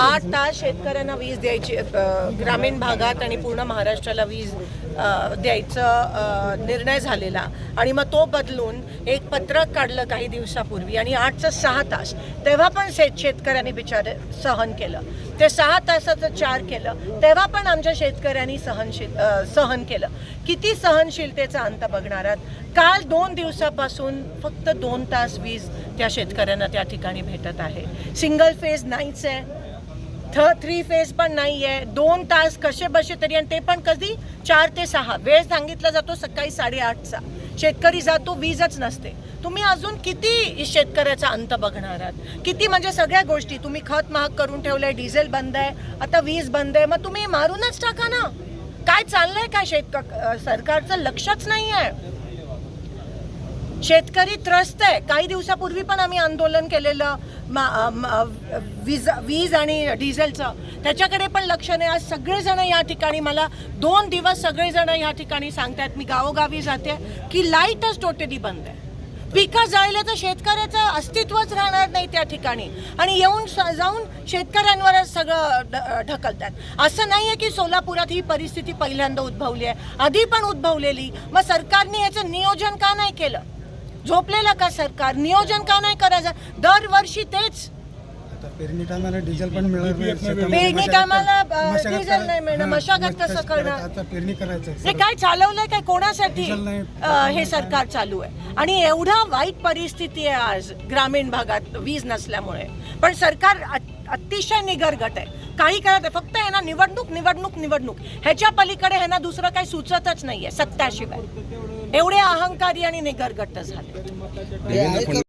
8 तास शेतकऱ्यांना वीज द्यायची, ग्रामीण भागात आणि पूर्ण महाराष्ट्राला वीज द्यायचा निर्णय झालेला आणि मग तो बदलून एक पत्रक काढलं काही दिवसापूर्वी आणि 8 ते 6 तास, तेव्हा पण शेतकऱ्यांनी बिचारे सहन केलं. ते 6 तासाचं 4 केलं, तेव्हा पण आमच्या शेतकऱ्यांनी सहन केलं. किती सहनशीलतेचा अंत बघणार आहात? काल 2 दिवसापासून फक्त 2 तास वीज त्या शेतकऱ्यांना त्या ठिकाणी भेटत आहे. सिंगल फेज नाहीच आहे, 3 फेज पण नाही आहे. 2 तास कसे बसे तरी, आणि ते पण कधी 4 ते 6. वेळ सांगितला जातो सकाळी 8:30चा. शेतकरी जातो, वीजच नसते. तुम्ही अजून किती शेतकऱ्याचा अंत बघणार आहात? किती म्हणजे सगळ्या गोष्टी तुम्ही खत महाग करून ठेवलंय, डिझेल बंद आहे, आता वीज बंद आहे, मग तुम्ही मारूनच टाका ना. काय चाललंय काय? सरकारचं लक्षच नाही आहे. शेतकरी त्रस्त आहे. काही दिवसापूर्वी पण आम्ही आंदोलन केलेलं वीज आणि डिझेलचं, त्याच्याकडे पण लक्ष नाही. आज सगळेजण या ठिकाणी, मला 2 दिवस सगळेजण या ठिकाणी सांगतात, मी गावोगावी जाते की लाईटच टोटली बंद आहे. पिकं जळले तर शेतकऱ्याचं अस्तित्वच राहणार नाही त्या ठिकाणी, आणि येऊन जाऊन शेतकऱ्यांवरच सगळं ढकलतात. असं नाही आहे की सोलापुरात ही परिस्थिती पहिल्यांदा उद्भवली आहे, आधी पण उद्भवलेली. मग सरकारने याचं नियोजन का नाही केलं? झोपलेलं का सरकार? नियोजन का नाही करायचं? दरवर्षी तेच. पेरणी टायमाला डिझेल पण मिळत नाही, पेरणी टायमाला डिझेल नाही मिळणं, मशागत कसं करणार? पेरणी करायचं हे काय चालवलंय काय? कोणासाठी हे सरकार चालू आहे? आणि एवढा वाईट परिस्थिती आहे आज ग्रामीण भागात वीज नसल्यामुळे, पण सरकार अतिशय निगरगट आहे. काही करत आहे, फक्त आहे ना निवडणूक निवडणूक निवडणूक, ह्याच्या पलीकडे ह्यांना दुसरं काही सुचतच नाहीये सत्ताशिवाय. एवढे अहंकारी आणि निगरगट झाले.